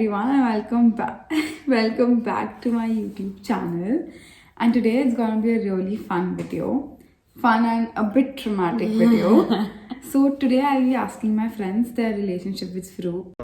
Everyone, and welcome back. Welcome back to my YouTube channel. And today it's gonna be a really fun video, fun and a bit traumatic video. So today I'll be asking my friends their relationship with food.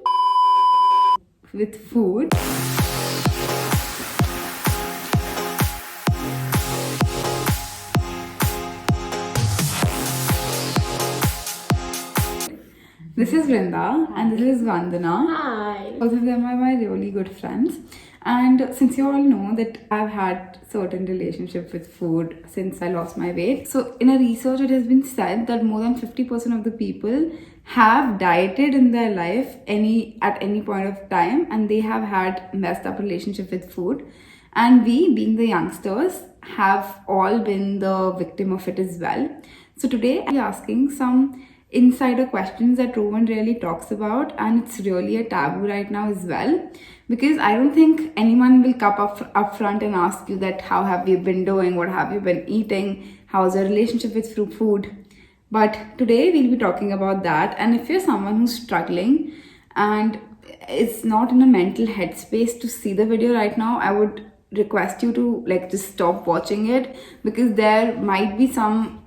This is Vrinda and this is Vandana. Hi. Both of them are my really good friends. And since you all know that I've had certain relationship with food since I lost my weight. So in a research it has been said that more than 50% of the people have dieted in their life at any point of time, and they have had messed up relationship with food. And we, being the youngsters, have all been the victim of it as well. So today I'm asking some insider questions that no one really talks about, and it's really a taboo right now as well, because I don't think anyone will come up front and ask you that how have you been doing, what have you been eating, how's your relationship with food. But today we'll be talking about that. And if you're someone who's struggling and is not in a mental headspace to see the video right now, I would request you to just stop watching it, because there might be some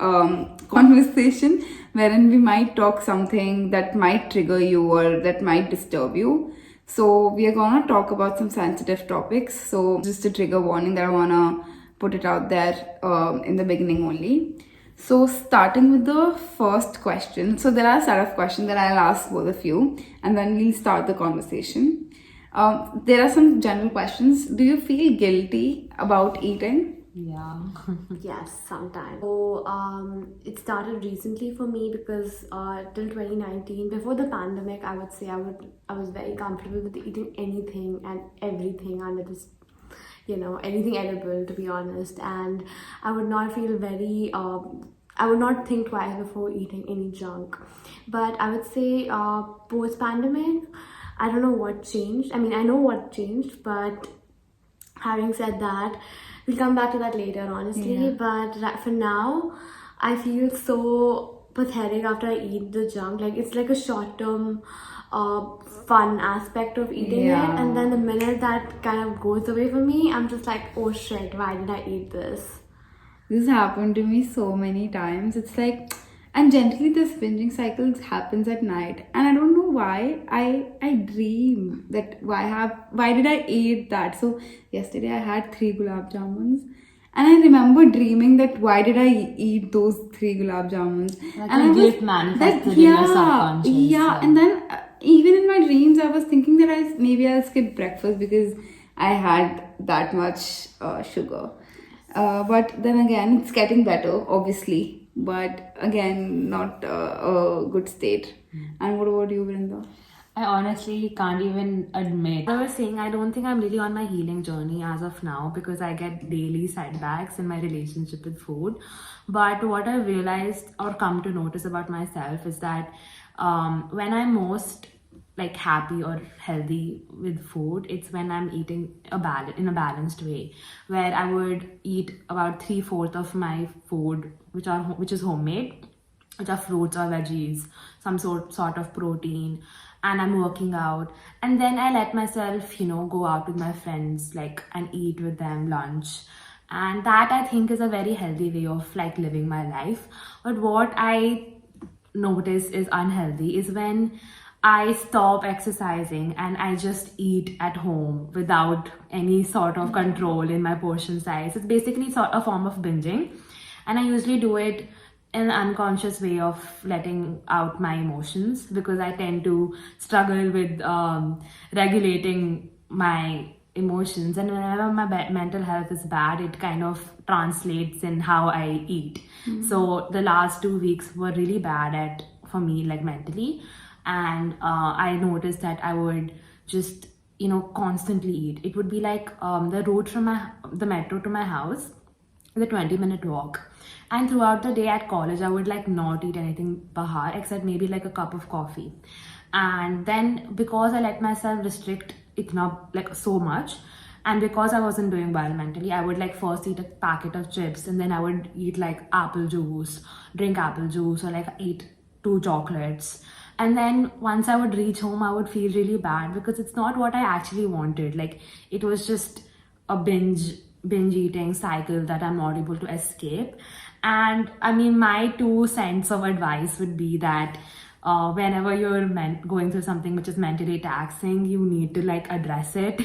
conversation wherein we might talk something that might trigger you or that might disturb you. So we are gonna talk about some sensitive topics. So just a trigger warning that I wanna put it out there in the beginning only. So starting with the first question. So there are a set of questions that I'll ask both of you, and then we'll start the conversation. There are some general questions. Do you feel guilty about eating? Yeah. Yes, sometimes. So it started recently for me because till 2019, before the pandemic, I would say I was very comfortable with eating anything and everything under this, anything edible, to be honest. And I would not feel very I would not think twice before eating any junk. But I would say post pandemic, I don't know what changed. I mean, I know what changed, but having said that, we'll come back to that later, honestly. Yeah. But for now, I feel so pathetic after I eat the junk. Like, it's like a short-term fun aspect of eating it. And then the minute that kind of goes away from me, I'm just like, oh shit, why did I eat this? This happened to me so many times. It's like, and generally this binging cycle happens at night, and I don't know why. I dream that why did I eat that? So yesterday I had 3 gulab jamuns, and I remember dreaming that why did I eat those 3 gulab jamuns? Like and a guilt manifested in your subconscious. Yeah, and then even in my dreams I was thinking that maybe I'll skip breakfast because I had that much sugar. But then again, it's getting better, obviously. But again, not a good state. And what about you, Vrinda? I honestly can't even admit. I was saying I don't think I'm really on my healing journey as of now, because I get daily setbacks in my relationship with food. But what I've realized or come to notice about myself is that when I'm most happy or healthy with food, it's when I'm eating in a balanced way, where I would eat about 3/4 of my food which is homemade, which are fruits or veggies, some sort of protein, and I'm working out, and then I let myself go out with my friends and eat with them lunch. And that, I think, is a very healthy way of living my life. But what I notice is unhealthy is when I stop exercising and I just eat at home without any sort of control in my portion size. It's basically a form of binging, and I usually do it in an unconscious way of letting out my emotions, because I tend to struggle with regulating my emotions, and whenever my mental health is bad, it kind of translates in how I eat. So the last 2 weeks were really bad for me mentally. And I noticed that I would just constantly eat. It would be the route from the metro to my house is a 20-minute walk, and throughout the day at college I would not eat anything bahar except maybe a cup of coffee. And then, because I let myself restrict itna so much, and because I wasn't doing well mentally, I would first eat a packet of chips, and then I would eat apple juice, drink apple juice, or eat 2 chocolates. And then once I would reach home, I would feel really bad because it's not what I actually wanted. Like, it was just a binge eating cycle that I'm not able to escape. And I mean, my 2 cents of advice would be that whenever you're going through something which is mentally taxing, you need to like address it.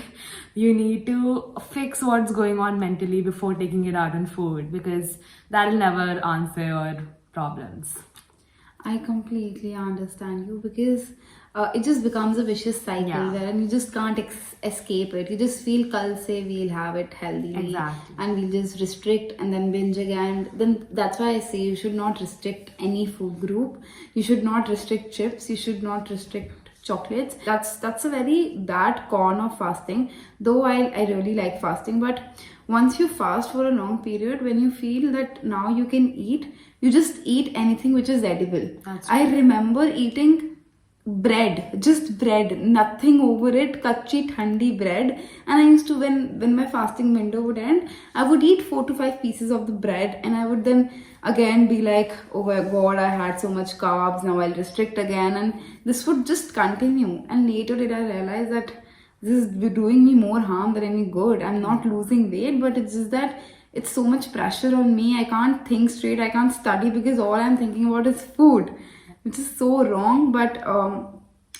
You need to fix what's going on mentally before taking it out on food, because that'll never answer your problems. I completely understand you, because it just becomes a vicious cycle Yeah. wherein you just can't escape it. You just feel kal se we'll have it healthily, Exactly. and we'll just restrict and then binge again. Then that's why I say you should not restrict any food group. You should not restrict chips. You should not restrict chocolates. That's a very bad con of fasting. Though I really like fasting, but once you fast for a long period, when you feel that now you can eat, you just eat anything which is edible. That's I remember eating bread, just bread, nothing over it, kachi thandi bread. And I used to, when my fasting window would end, I would eat 4 to 5 pieces of the bread, and I would then again be like, oh my god, I had so much carbs, now I'll restrict again, and this would just continue. And later did I realize that this is doing me more harm than any good. I'm not losing weight, but it's just that it's so much pressure on me. I can't think straight, I can't study, because all I'm thinking about is food, which is so wrong. But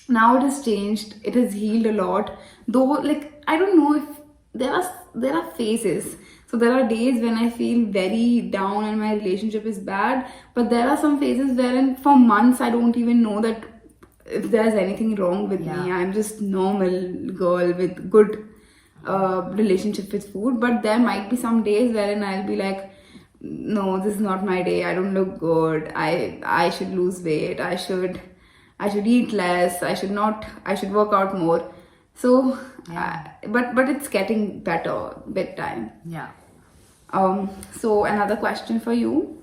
now it has changed, it has healed a lot. Though, like, I don't know if there are phases. So there are days when I feel very down and my relationship is bad, but there are some phases wherein for months I don't even know that if there's anything wrong with me. I'm just normal girl with good relationship with food. But there might be some days wherein I'll be like, no, this is not my day, I don't look good, I should lose weight, I should eat less, I should work out more. So but it's getting better with time. Yeah. So another question for you: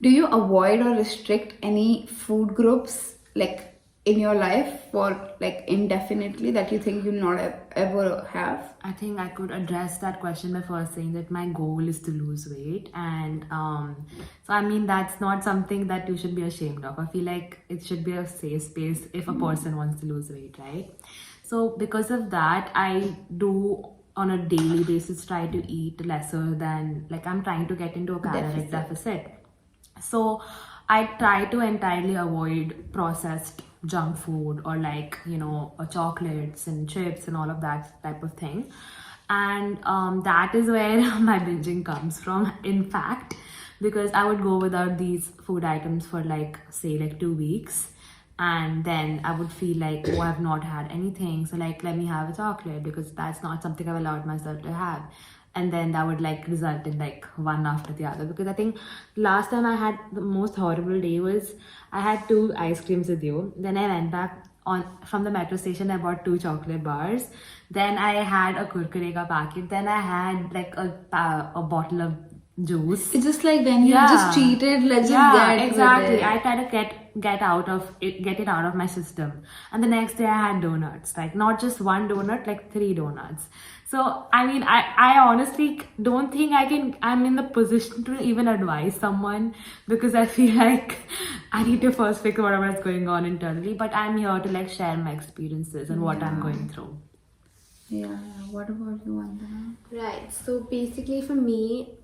do you avoid or restrict any food groups like in your life for like indefinitely that you think you'll not ever have? I think I could address that question by first saying that my goal is to lose weight, and so I mean, that's not something that you should be ashamed of. I feel like it should be a safe space if a person wants to lose weight, right? So because of that, I do on a daily basis try to eat lesser than, like, I'm trying to get into a caloric deficit. So I try to entirely avoid processed junk food, or like, chocolates and chips and all of that type of thing. And that is where my binging comes from, in fact, because I would go without these food items for like, say, like 2 weeks. And then I would feel like, oh, I've not had anything, so like, let me have a chocolate, because that's not something I've allowed myself to have. And then that would like result in like one after the other, because I think last time I had the most horrible day was I had 2 ice creams with you, then I went back from the metro station, I bought 2 chocolate bars, then I had a kurkure ka packet, then I had like a bottle of juice. It's just like when you just cheated, let's just get exactly. with it. I try to get it out of my system. And the next day I had donuts, like not just 1 donut, like 3 donuts. So I mean, I honestly don't think I'm in the position to even advise someone, because I feel like I need to first figure out what's going on internally. But I'm here to like share my experiences and what I'm going through. Yeah. What about you, Vandana? Right. So basically, for me,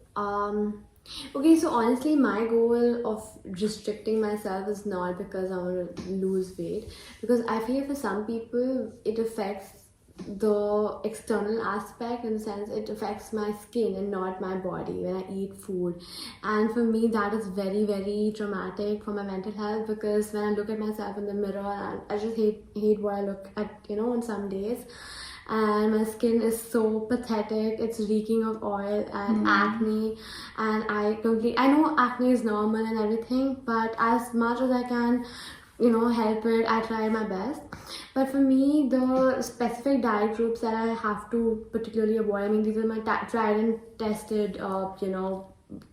okay. So honestly, my goal of restricting myself is not because I want to lose weight, because I feel for some people it affects the external aspect, in the sense it affects my skin and not my body when I eat food. And for me, that is very, very traumatic for my mental health, because when I look at myself in the mirror, I just hate what I look at, on some days. And my skin is so pathetic, it's reeking of oil and acne. And I know acne is normal and everything, but as much as I can, help it, I try my best. But for me, the specific diet groups that I have to particularly avoid, I mean, these are my tried and tested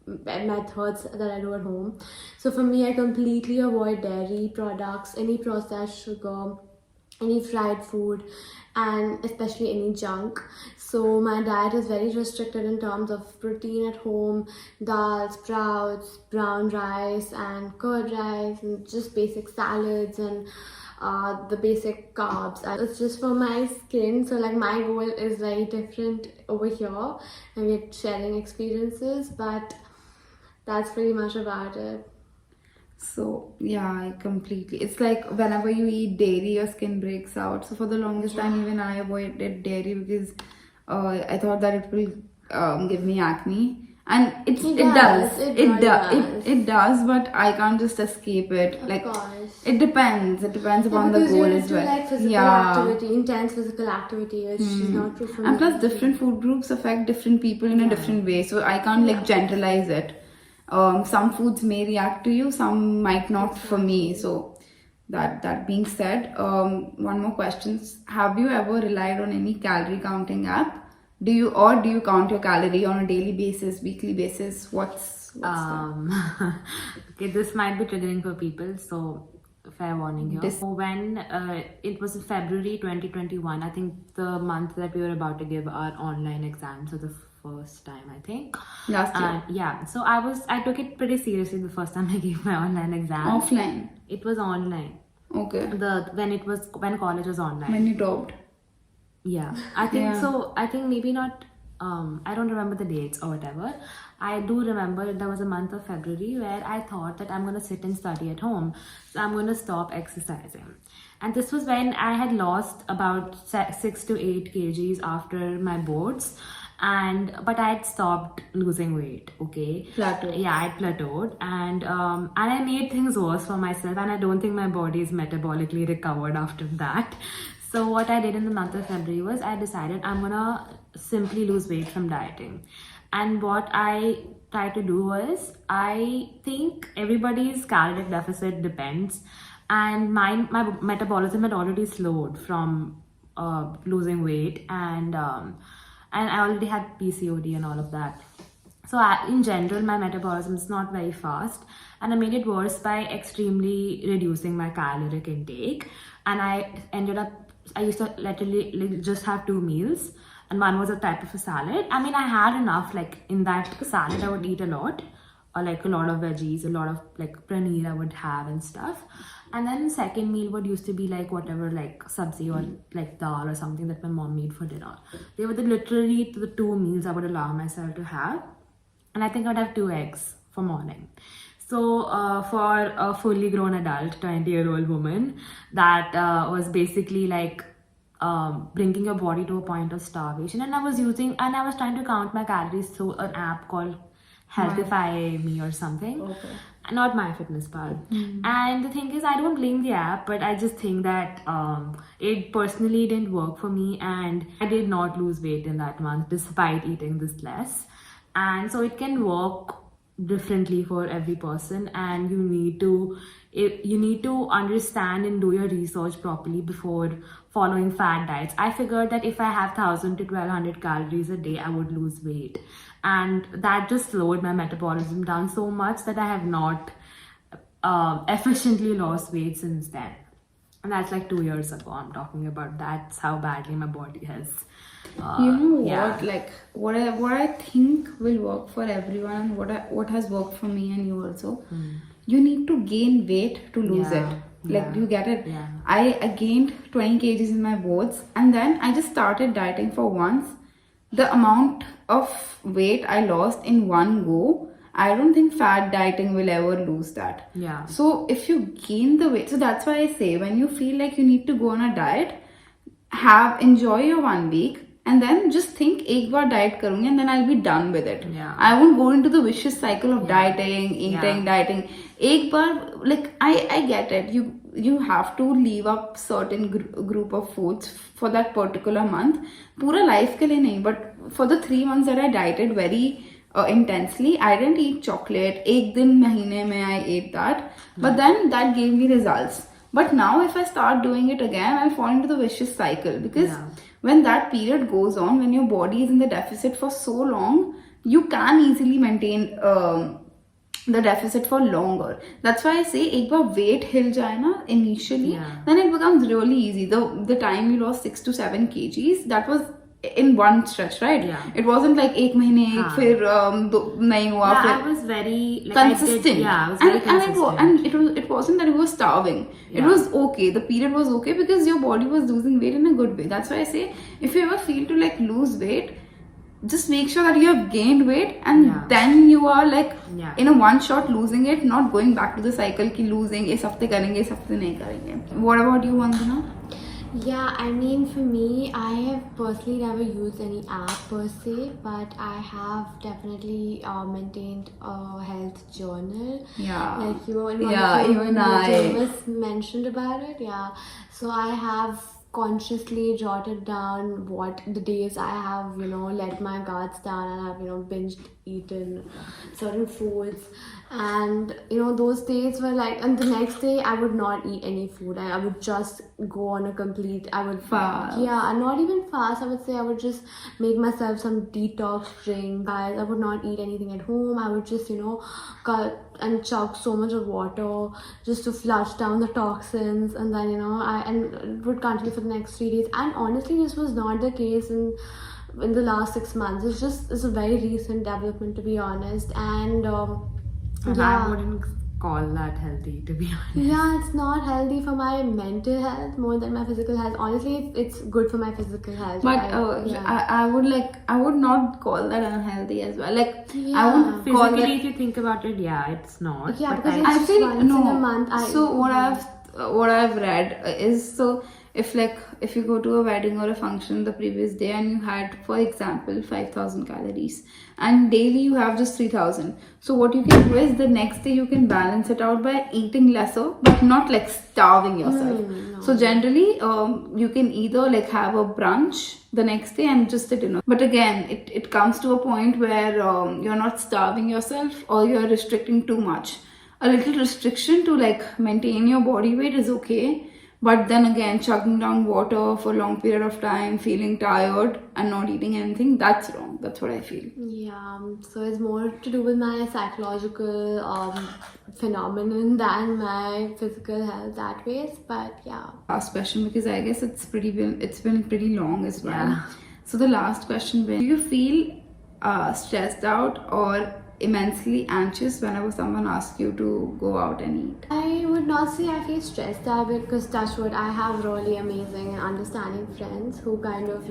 methods that I do at home. So for me, I completely avoid dairy products, any processed sugar, any fried food, and especially any junk. So my diet is very restricted in terms of protein at home, dal, sprouts, brown rice and curd rice, and just basic salads and the basic carbs. And it's just for my skin, so like my goal is very different over here, and we're sharing experiences, but that's pretty much about it. So yeah, I completely. It's like whenever you eat dairy, your skin breaks out. So for the longest time, even I avoided dairy because I thought that it will give me acne, and it does. It does, but I can't just escape it. Like Of course. it depends. It depends upon the Because goal you're as into well. like physical activity, intense physical activity, which is not true for me. And plus, different food groups affect different people in a different way. So I can't like generalize it. Some foods may react to you, some might not for me. So that being said, one more question: have you ever relied on any calorie counting app? Do you count your calorie on a daily basis, weekly basis? What's that? Okay, this might be triggering for people, so fair warning here. So when it was in February 2021, I think the month that we were about to give our online exams for the first time, I think. Last year. Yeah, so I took it pretty seriously the first time I gave my online exam. Offline. It was online. Okay. When college was online. When you dropped. Yeah, I think so. I think maybe not. I don't remember the dates or whatever. I do remember there was a month of February where I thought that I'm going to sit and study at home. So I'm going to stop exercising. And this was when I had lost about 6 to 8 kgs after my boards. But I had stopped losing weight, okay? Plateau. Yeah, I had plateaued. And I made things worse for myself. And I don't think my body is metabolically recovered after that. So what I did in the month of February was I decided I'm gonna simply lose weight from dieting. And what I tried to do was, I think everybody's caloric deficit depends, and my metabolism had already slowed from losing weight, and I already had PCOD and all of that. So in general, my metabolism is not very fast, and I made it worse by extremely reducing my caloric intake. And I used to literally just have 2 meals, and one was a type of a salad. I mean, I had enough, like in that salad I would eat a lot, or like a lot of veggies, a lot of like paneer I would have and stuff. And then the second meal would used to be like whatever, like sabzi or like dal or something that my mom made for dinner. They were literally the 2 meals I would allow myself to have. And I think I would have 2 eggs for morning. So for a fully grown adult, 20-year-old woman, that was basically like bringing your body to a point of starvation. And I was trying to count my calories through an app called Healthify Me or something. Okay. Not MyFitnessPal. And the thing is, I don't blame the app, but I just think that it personally didn't work for me, and I did not lose weight in that month despite eating this less. And so it can work differently for every person, and you need to understand and do your research properly before following fad diets. I figured that if I have 1000 to 1200 calories a day, I would lose weight, and that just slowed my metabolism down so much that I have not efficiently lost weight since then. And that's like 2 years ago I'm talking about. That's how badly my body has you know what? Like what I think will work for everyone, what has worked for me and you also. You need to gain weight to lose it. Like, do you get it? Yeah. I gained 20 kgs in my boards, and then I just started dieting for once. The amount of weight I lost in one go, I don't think fad dieting will ever lose that. Yeah. So if you gain the weight, so that's why I say when you feel like you need to go on a diet, enjoy your 1 week, and then just think ek baar diet karungi and then I'll be done with it. Yeah. I won't go into the vicious cycle of dieting, eating, dieting. Ek baar, like I get it. You have to leave up certain group of foods for that particular month. Pura life ke liye nahi, but for the 3 months that I dieted very intensely, I didn't eat chocolate. Ek din mahine mein I ate that, but then that gave me results. But now if I start doing it again, I'll fall into the vicious cycle, because when that period goes on, when your body is in the deficit for so long, you can easily maintain the deficit for longer. That's why I say एक बार weight हिल जाए ना initially, Yeah. then it becomes really easy. The time you lost 6 to 7 kgs, that was in one stretch, right? Yeah. It wasn't like एक महीने हाँ. फिर नहीं हुआ Yeah, फिर I was very like, consistent. I was very consistent. And it wasn't that it was starving. It Yeah. was okay. The period was okay because your body was losing weight in a good way. That's why I say if you ever feel to like lose weight, just make sure that you have gained weight and Yeah. then you are like Yeah. in a one shot losing it, not going back to the cycle ki losing इस हफ्ते करेंगे इस हफ्ते नहीं करेंगे. What about you, Vandana? Yeah, I mean, for me, I have personally never used any app per se, but I have definitely maintained a health journal. Yeah. Like you and Yeah, you and I. mentioned about it. Yeah. So I have consciously jotted down what the days I have, let my guards down and I've, binged eaten certain foods. And those days were like, and the next day I would not eat any food. I would just go on a complete, I would Fast. Yeah, and not even fast. I would say I would just make myself some detox drink. I would not eat anything at home. I would just cut and chug so much of water just to flush down the toxins, and then I would continue for the next 3 days. And honestly, this was not the case in the last 6 months. It's a very recent development, to be honest. And And yeah. I wouldn't call that healthy, to be honest. Yeah, it's not healthy for my mental health more than my physical health. Honestly, it's good for my physical health. But yeah. I would not call that unhealthy as well. Like I Yeah. would call Physically, that. if you think about it, yeah, it's not. Yeah, but because I, it's I just feel once no. in a month. So what I've read is, so if you go to a wedding or a function the previous day and you had, for example, 5,000 calories and daily you have just 3,000. So what you can do is the next day you can balance it out by eating lesser, but not like starving yourself. No. So generally, you can either like have a brunch the next day and just a dinner. But again, it comes to a point where you're not starving yourself or you're restricting too much. A little restriction to like maintain your body weight is okay, but then again, chugging down water for a long period of time, feeling tired and not eating anything, that's wrong. That's what I feel. Yeah, so it's more to do with my psychological phenomenon than my physical health that ways. But yeah. Last question, because I guess it's been pretty long as well. Yeah. So the last question, do you feel stressed out or immensely anxious whenever someone asks you to go out and eat? I would not say I feel stressed out, because touch wood, I have really amazing and understanding friends who kind of,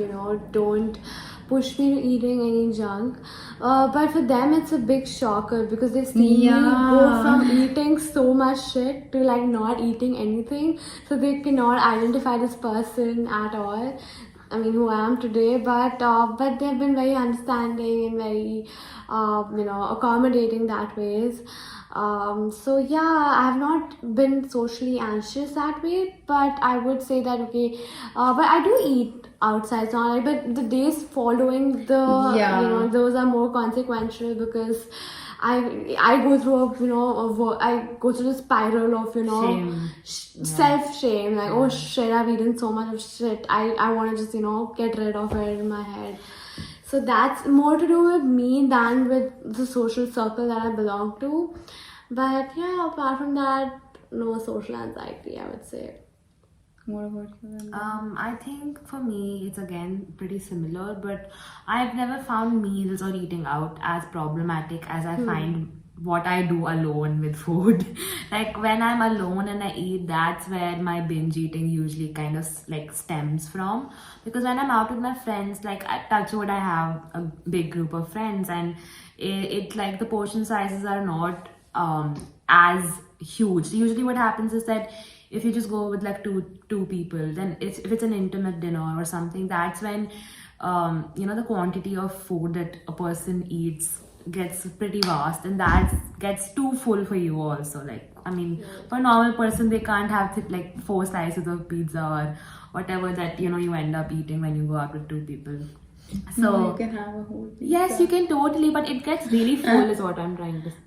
don't push me to eating any junk. But for them, it's a big shocker because they've seen me go from eating so much shit to like not eating anything. So they cannot identify this person at all. I mean, who I am today, but they've been very understanding and very, accommodating that ways. So yeah, I have not been socially anxious that way, but I would say that okay, but I do eat outside, so but the days following those are more consequential because I go through I go through the spiral of Shame. self-shame, like oh shit, I've eaten so much of shit, I want to just get rid of it in my head. So that's more to do with me than with the social circle that I belong to. But yeah, apart from that, no social anxiety, I would say. What about you? I think for me it's again pretty similar, but I've never found meals or eating out as problematic as I find what I do alone with food. Like when I'm alone and I eat, that's where my binge eating usually kind of like stems from. Because when I'm out with my friends, like at Touchwood, I have a big group of friends, and it like the portion sizes are not as huge. Usually what happens is that if you just go with like two people, then if it's an intimate dinner or something, that's when the quantity of food that a person eats gets pretty vast, and that gets too full for you also. Like I mean, for a normal person, they can't have like 4 slices of pizza or whatever that you end up eating when you go out with 2 people. So you can have a whole pizza. Yes, you can totally, but it gets really full is what I'm trying to say.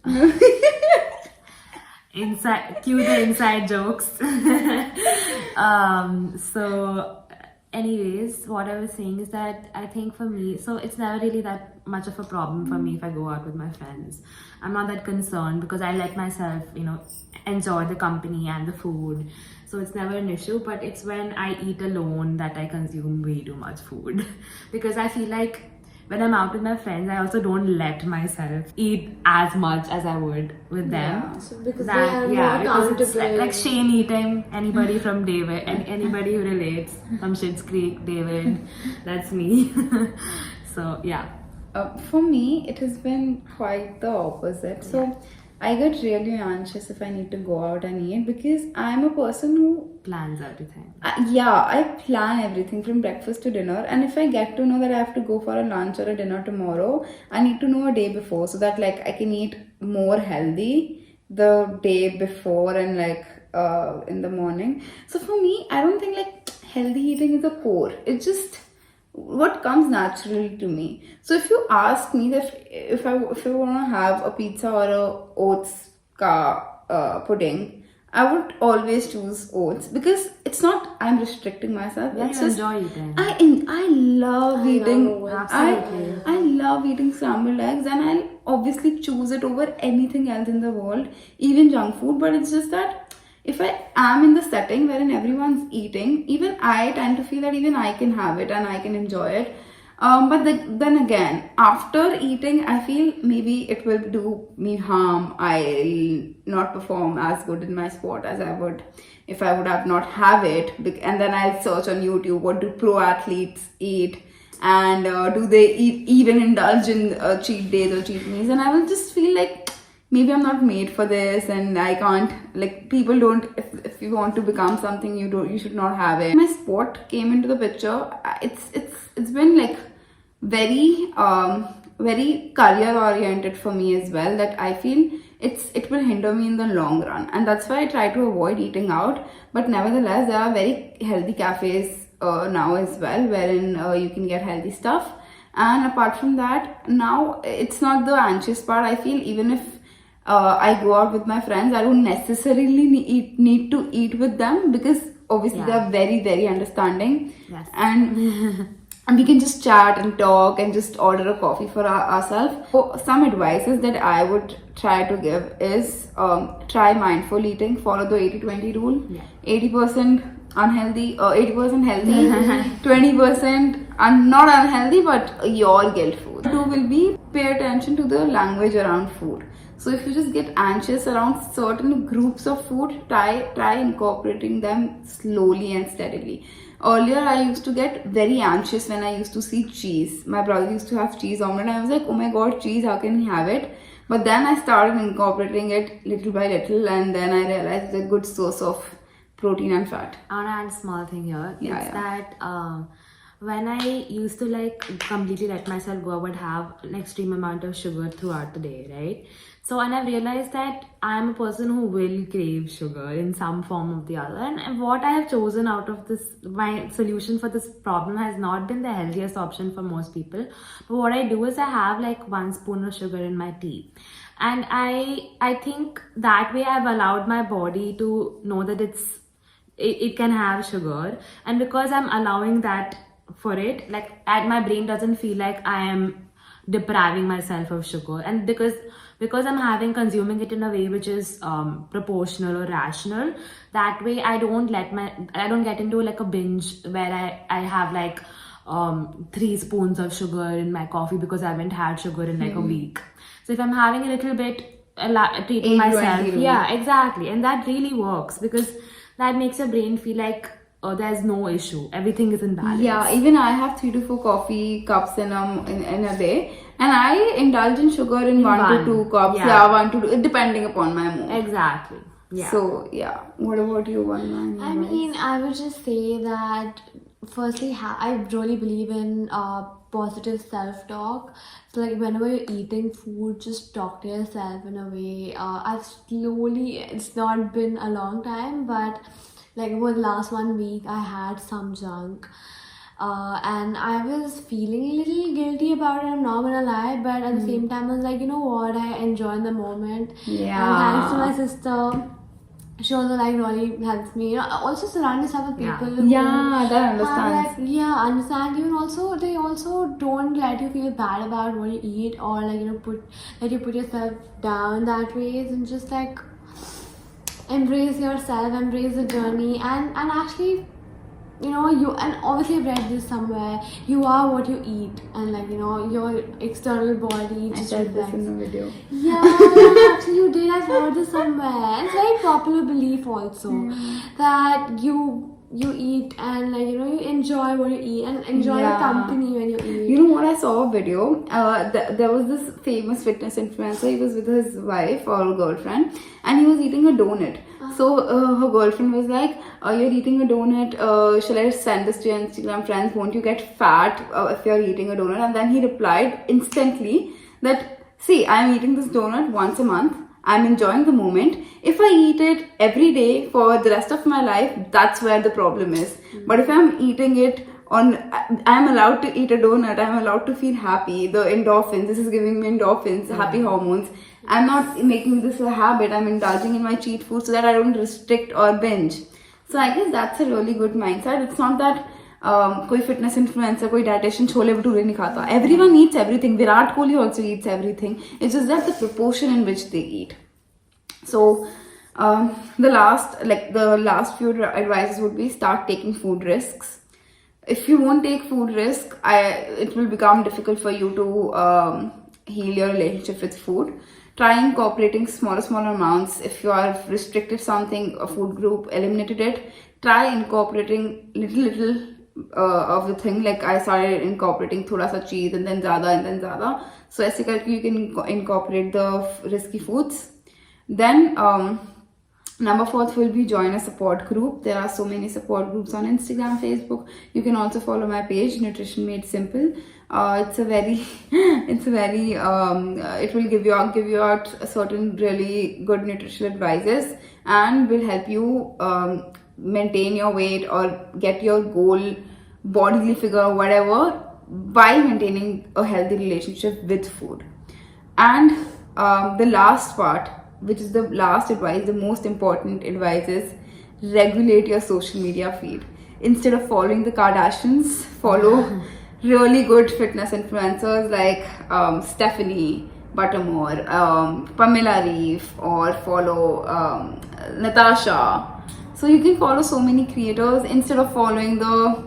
Cue the inside jokes. So anyways, what I was saying is that I think for me, so it's never really that much of a problem for me if I go out with my friends. I'm not that concerned because I let myself, enjoy the company and the food. So it's never an issue, but it's when I eat alone that I consume way too much food. Because I feel like when I'm out with my friends, I also don't let myself eat as much as I would with them. Yeah. So because they are more because it's accountable. like shame eating. Anybody from David, anybody who relates from Schitt's Creek, David, that's me. So yeah. For me, it has been quite the opposite. So I get really anxious if I need to go out and eat because I'm a person who Plans everything. I plan everything from breakfast to dinner, and if I get to know that I have to go for a lunch or a dinner tomorrow, I need to know a day before so that like I can eat more healthy the day before and like in the morning. So for me, I don't think like healthy eating is a core. It's just what comes naturally to me. So if you ask me that if I want to have a pizza or a oats pudding, I would always choose oats because it's not I'm restricting myself. Yeah, it's you just enjoy eating. I love eating. oats. Absolutely. I love eating scrambled eggs, and I'll obviously choose it over anything else in the world, even junk food. But it's just that if I am in the setting wherein everyone's eating, even I tend to feel that even I can have it and I can enjoy it. Then again, after eating, I feel maybe it will do me harm. I'll not perform as good in my sport as I would if I would have not have it. And then I'll search on YouTube, what do pro athletes eat? And do they even indulge in cheat days or cheat meals? And I will just feel like maybe I'm not made for this, and I can't, like, people don't, if you want to become something, you should not have it. My sport came into the picture. It's been like very career oriented for me as well, that I feel it will hinder me in the long run, and that's why I try to avoid eating out. But nevertheless, there are very healthy cafes now as well, wherein you can get healthy stuff. And apart from that, now it's not the anxious part. I feel even if I go out with my friends, I don't necessarily need to eat with them, because obviously they are very, very understanding. Yes. And we can just chat and talk and just order a coffee for ourselves. So some advices that I would try to give is try mindful eating, follow the 80-20 rule. 80% unhealthy, 80% healthy, 20% not unhealthy but your guilt food. Two will be pay attention to the language around food. So if you just get anxious around certain groups of food, try incorporating them slowly and steadily. Earlier, I used to get very anxious when I used to see cheese. My brother used to have cheese omelette. I was like, oh my god, cheese, how can he have it? But then I started incorporating it little by little, and then I realized it's a good source of protein and fat. I want to add a small thing here. Yeah. That when I used to like completely let myself go, I would have an extreme amount of sugar throughout the day, right? So, and I've realized that I am a person who will crave sugar in some form of the other. And what I have chosen out of this, my solution for this problem has not been the healthiest option for most people. But what I do is I have like 1 spoon of sugar in my tea. And I think that way I've allowed my body to know that it can have sugar. And because I'm allowing that for it, like my brain doesn't feel like I am depriving myself of sugar. And because I'm consuming it in a way which is proportional or rational, that way I don't get into like a binge where I have like 3 spoons of sugar in my coffee because I haven't had sugar in like a week. So if I'm having a little bit, treating myself, yeah, exactly, and that really works because that makes your brain feel like there's no issue, everything is in balance. Yeah, even I have 3 to 4 coffee cups in a day, and I indulge in sugar in 1 to 2 cups. Yeah, 1 to 2, depending upon my mood. Exactly. Yeah. So yeah, what about you, Vanna? I mean, I would just say that firstly, I really believe in positive self-talk. So like whenever you're eating food, just talk to yourself in a way. It's not been a long time, but like over the last 1 week, I had some junk. And I was feeling a little guilty about it, I'm not gonna lie, but at the same time I was like, you know what, I enjoy the moment. Yeah. And thanks to my sister, she also like really helps me. You know, also surround yourself with Yeah. people Yeah, that who understands. understand you, and also they also don't let you feel bad about what you eat, or like let you put yourself down that way. And just like embrace yourself, embrace the journey, and actually, you know, you, and obviously I've read this somewhere, you are what you eat, and like, you know, your external body I just said this reflects. in the video. Yeah, actually you did. I've heard this somewhere. It's very popular belief also that you eat, and like, you know, you enjoy what you eat and enjoy the Yeah. company when you eat. You know what? I saw a video. There was this famous fitness influencer. He was with his wife or girlfriend, and he was eating a donut. So her girlfriend was like, "You're eating a donut. Shall I send this to your Instagram friends? Won't you get fat if you're eating a donut?" And then he replied instantly that, "See, I'm eating this donut once a month. I'm enjoying the moment. If I eat it every day for the rest of my life, that's where the problem is. But if I'm eating it I'm allowed to eat a donut. I'm allowed to feel happy. The endorphins. This is giving me endorphins, happy hormones. I'm not making this a habit. I'm indulging in my cheat food so that I don't restrict or binge." So I guess that's a really good mindset. It's not that कोई fitness influencer, कोई dietitian chole bhature नहीं खाता. Everyone eats everything. Virat Kohli also eats everything. It's just that the proportion in which they eat. So the last few advices would be, start taking food risks. If you won't take food risk, it will become difficult for you to heal your relationship with food. Try incorporating smaller amounts. If you are restricted something, a food group, eliminated it, try incorporating little of the thing. Like I started incorporating thoda sa cheese and then zyada. So aise karke you can incorporate the risky foods. Then number 4 will be join a support group. There are so many support groups on Instagram, Facebook. You can also follow my page, Nutrition Made Simple. It will give you out certain really good nutritional advices, and will help you maintain your weight or get your goal, bodily figure, whatever, by maintaining a healthy relationship with food. And the last part, which is the last advice, the most important advice, is regulate your social media feed. Instead of following the Kardashians, follow really good fitness influencers like Stephanie Buttermore, Pamela Reif, or follow Natasha. So you can follow so many creators instead of following the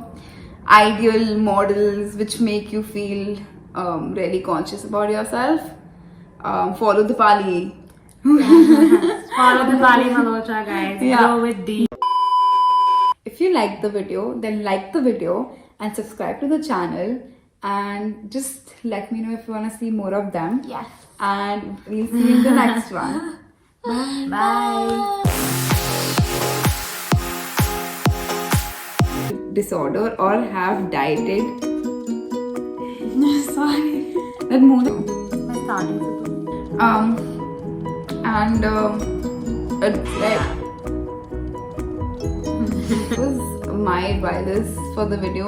ideal models which make you feel really conscious about yourself. Follow Deepali. Follow Deepali Malhotra, guys. Yeah. Go with D. If you like the video, then like the video and subscribe to the channel, and just let me know if you want to see more of them. Yes. And we'll see you in the next one. Bye. Disorder or have dieted. Sorry. That more. My starting to do. And it was my advices for the video.